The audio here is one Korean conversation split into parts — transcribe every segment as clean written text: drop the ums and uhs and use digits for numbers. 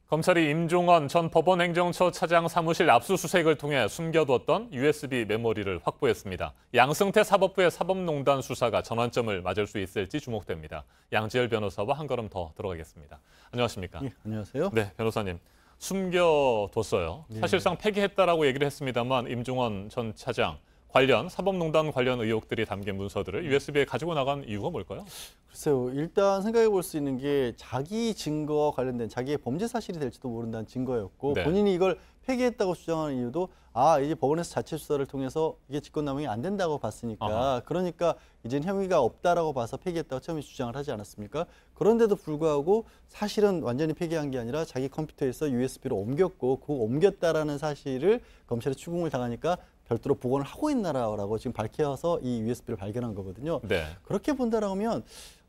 검찰이 임종원 전 법원행정처 차장 사무실 압수수색을 통해 숨겨두었던 USB 메모리를 확보했습니다. 양승태 사법부의 사법농단 수사가 전환점을 맞을 수 있을지 주목됩니다. 양지열 변호사와 한 걸음 더 들어가겠습니다. 안녕하십니까? 예, 안녕하세요. 네, 변호사님. 숨겨뒀어요. 네. 사실상 폐기했다라고 얘기를 했습니다만 임종원 전 차장 관련 사법농단 관련 의혹들이 담긴 문서들을 USB에 가지고 나간 이유가 뭘까요? 글쎄요. 일단 생각해 볼 수 있는 게 자기 증거와 관련된 자기의 범죄 사실이 될지도 모른다는 증거였고 네. 본인이 이걸 폐기했다고 주장하는 이유도 이제 법원에서 자체 수사를 통해서 이게 직권남용이 안 된다고 봤으니까 그러니까 이제는 혐의가 없다라고 봐서 폐기했다고 처음에 주장을 하지 않았습니까? 그런데도 불구하고 사실은 완전히 폐기한 게 아니라 자기 컴퓨터에서 USB로 옮겼고 그 옮겼다라는 사실을 검찰에 추궁을 당하니까 별도로 복원을 하고 있나라고 지금 밝혀서 이 USB를 발견한 거거든요. 네. 그렇게 본다라면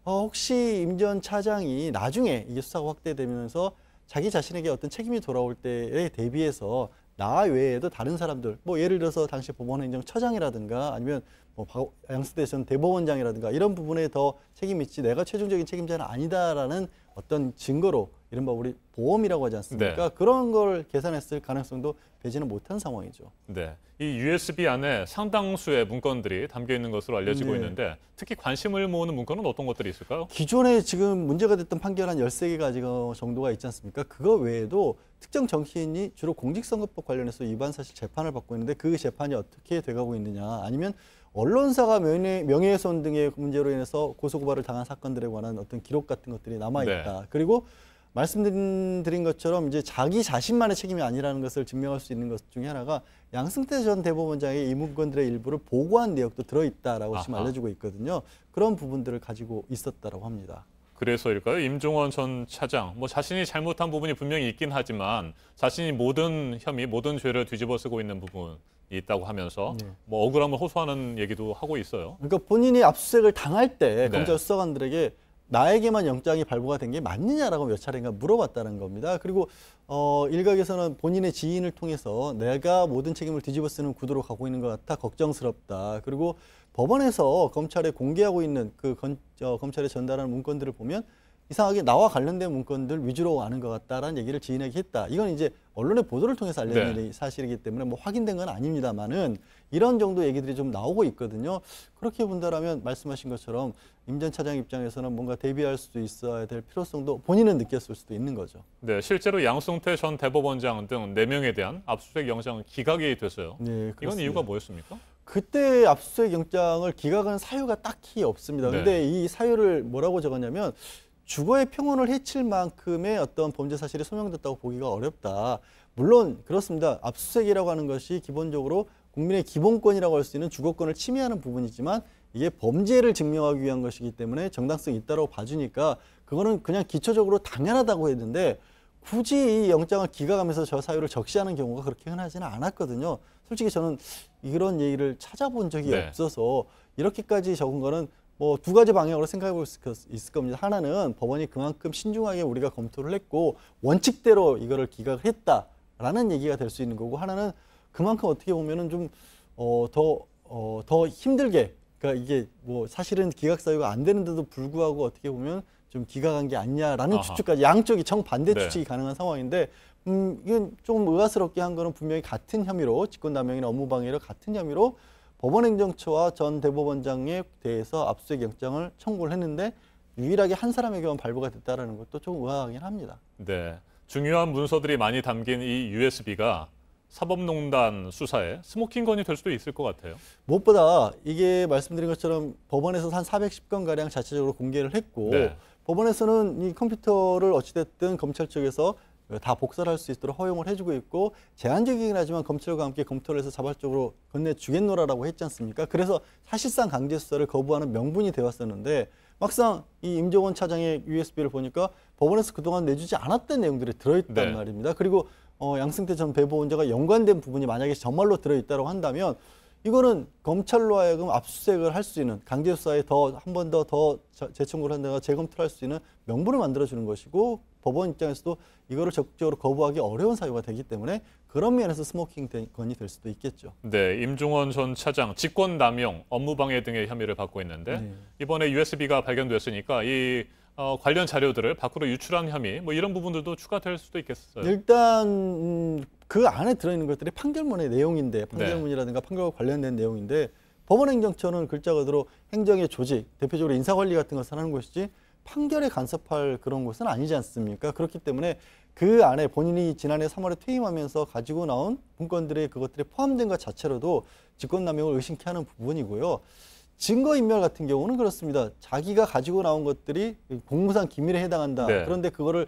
혹시 임 전 차장이 나중에 이게 수사가 확대되면서 자기 자신에게 어떤 책임이 돌아올 때에 대비해서 나 외에도 다른 사람들, 뭐 예를 들어서 당시 법원행정처장이라든가 아니면 뭐 양승태 전 대법원장이라든가 이런 부분에 더 책임이 있지 내가 최종적인 책임자는 아니다라는 어떤 증거로 이른바 우리 보험이라고 하지 않습니까? 네. 그런 걸 계산했을 가능성도 배제는 못한 상황이죠. 네, 이 USB 안에 상당수의 문건들이 담겨 있는 것으로 알려지고 네. 있는데 특히 관심을 모으는 문건은 어떤 것들이 있을까요? 기존에 지금 문제가 됐던 판결 한 13개가 정도가 있지 않습니까? 그거 외에도 특정 정치인이 주로 공직선거법 관련해서 위반 사실 재판을 받고 있는데 그 재판이 어떻게 돼가고 있느냐 아니면 언론사가 명예훼손 등의 문제로 인해서 고소고발을 당한 사건들에 관한 어떤 기록 같은 것들이 남아있다. 네. 그리고 말씀드린 것처럼 이제 자기 자신만의 책임이 아니라는 것을 증명할 수 있는 것 중에 하나가 양승태 전 대법원장의 이 문건들의 일부를 보고한 내역도 들어있다라고 지금 알려지고 있거든요. 그런 부분들을 가지고 있었다라고 합니다. 그래서일까요? 임종원 전 차장, 뭐 자신이 잘못한 부분이 분명히 있긴 하지만 자신이 모든 혐의, 모든 죄를 뒤집어쓰고 있는 부분이 있다고 하면서 뭐 억울함을 호소하는 얘기도 하고 있어요. 그러니까 본인이 압수수색을 당할 때 네. 검찰 수사관들에게 나에게만 영장이 발부가 된 게 맞느냐라고 몇 차례인가 물어봤다는 겁니다. 그리고 일각에서는 본인의 지인을 통해서 내가 모든 책임을 뒤집어 쓰는 구도로 가고 있는 것 같아 걱정스럽다. 그리고 법원에서 검찰에 공개하고 있는 그 검찰에 전달하는 문건들을 보면 이상하게 나와 관련된 문건들 위주로 아는 것 같다라는 얘기를 지인에게 했다. 이건 이제 언론의 보도를 통해서 알려진 사실이기 때문에 뭐 확인된 건 아닙니다만은 이런 정도 얘기들이 좀 나오고 있거든요. 그렇게 본다라면 말씀하신 것처럼 임 전 차장 입장에서는 뭔가 대비할 수도 있어야 될 필요성도 본인은 느꼈을 수도 있는 거죠. 네, 실제로 양승태 전 대법원장 등 4명에 대한 압수수색 영장은 기각이 됐어요. 네, 이건 그렇습니다. 이유가 뭐였습니까? 그때 압수수색 영장을 기각한 사유가 딱히 없습니다. 네. 근데 이 사유를 뭐라고 적었냐면 주거의 평온을 해칠 만큼의 어떤 범죄 사실이 소명됐다고 보기가 어렵다. 물론 그렇습니다. 압수수색이라고 하는 것이 기본적으로 국민의 기본권이라고 할 수 있는 주거권을 침해하는 부분이지만 이게 범죄를 증명하기 위한 것이기 때문에 정당성이 있다고 봐주니까 그거는 그냥 기초적으로 당연하다고 했는데 굳이 이 영장을 기각하면서 저 사유를 적시하는 경우가 그렇게 흔하지는 않았거든요. 솔직히 저는 이런 얘기를 찾아본 적이 없어서 이렇게까지 적은 거는 뭐 두 가지 방향으로 생각해 볼 수 있을 겁니다. 하나는 법원이 그만큼 신중하게 우리가 검토를 했고 원칙대로 이거를 기각을 했다라는 얘기가 될 수 있는 거고 하나는 그만큼 어떻게 보면은 좀 더 힘들게 그러니까 이게 뭐 사실은 기각 사유가 안 되는데도 불구하고 어떻게 보면 좀 기각한 게 아니냐라는 추측까지 양쪽이 정반대 추측이 가능한 상황인데 이건 조금 의아스럽게 한 거는 분명히 같은 혐의로 직권남용이나 업무방해로 같은 혐의로 법원행정처와 전 대법원장에 대해서 압수수색 영장을 청구를 했는데 유일하게 한 사람에게만 발부가 됐다는 것도 좀 의아하긴 합니다. 네, 중요한 문서들이 많이 담긴 이 USB가 사법농단 수사에 스모킹건이 될 수도 있을 것 같아요. 무엇보다 이게 말씀드린 것처럼 법원에서 한 410건가량 자체적으로 공개를 했고 법원에서는 이 컴퓨터를 어찌됐든 검찰 쪽에서 다 복사를 할 수 있도록 허용을 해주고 있고 제한적이긴 하지만 검찰과 함께 검토를 해서 자발적으로 건네주겠노라라고 했지 않습니까? 그래서 사실상 강제 수사를 거부하는 명분이 되었었는데 막상 이 임종원 차장의 USB를 보니까 법원에서 그동안 내주지 않았던 내용들이 들어있단 말입니다. 그리고 양승태 전 대법원장과 연관된 부분이 만약에 정말로 들어있다고 한다면 이거는 검찰로 하여금 압수수색을 할 수 있는 강제 수사에 한 번 더 재청구를 한다거나 재검토를 할 수 있는 명분을 만들어주는 것이고 법원 입장에서도 이거를 적극적으로 거부하기 어려운 사유가 되기 때문에 그런 면에서 스모킹건이 될 수도 있겠죠. 네, 임종원 전 차장 직권남용, 업무방해 등의 혐의를 받고 있는데 이번에 USB가 발견됐으니까 이 관련 자료들을 밖으로 유출한 혐의, 뭐 이런 부분들도 추가될 수도 있겠어요. 일단 그 안에 들어있는 것들이 판결문의 내용인데, 판결문이라든가 판결과 관련된 내용인데, 법원행정처는 글자 그대로 행정의 조직, 대표적으로 인사관리 같은 것을 하는 것이지 판결에 간섭할 그런 곳은 아니지 않습니까? 그렇기 때문에 그 안에 본인이 지난해 3월에 퇴임하면서 가지고 나온 문건들이 그것들이 포함된 것 자체로도 직권남용을 의심케 하는 부분이고요. 증거인멸 같은 경우는 그렇습니다. 자기가 가지고 나온 것들이 공무상 기밀에 해당한다. 네. 그런데 그거를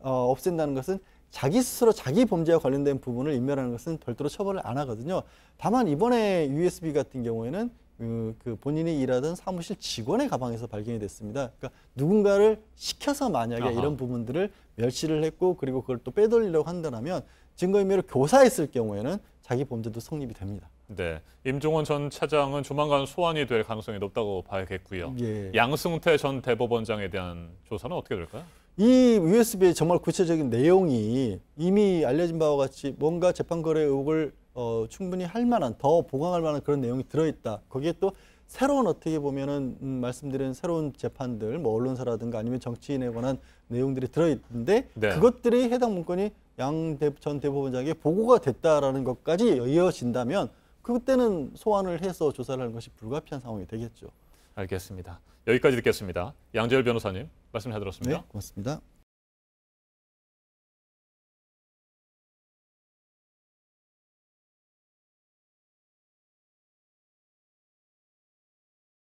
없앤다는 것은 자기 스스로 자기 범죄와 관련된 부분을 인멸하는 것은 별도로 처벌을 안 하거든요. 다만 이번에 USB 같은 경우에는 그 본인이 일하던 사무실 직원의 가방에서 발견이 됐습니다. 그러니까 누군가를 시켜서 만약에 이런 부분들을 멸시를 했고 그리고 그걸 또 빼돌리려고 한다면 증거인멸을 교사했을 경우에는 자기 범죄도 성립이 됩니다. 네, 임종원 전 차장은 조만간 소환이 될 가능성이 높다고 봐야겠고요. 예. 양승태 전 대법원장에 대한 조사는 어떻게 될까요? 이 USB의 정말 구체적인 내용이 이미 알려진 바와 같이 뭔가 재판거래 의혹을 충분히 할 만한, 더 보강할 만한 그런 내용이 들어있다. 거기에 또 새로운 어떻게 보면은 말씀드린 새로운 재판들, 뭐 언론사라든가 아니면 정치인에 관한 내용들이 들어있는데 네. 그것들이 해당 문건이 양 전 대법원장에게 보고가 됐다라는 것까지 이어진다면 그때는 소환을 해서 조사를 하는 것이 불가피한 상황이 되겠죠. 알겠습니다. 여기까지 듣겠습니다. 양재열 변호사님 말씀 잘 들었습니다. 네, 고맙습니다.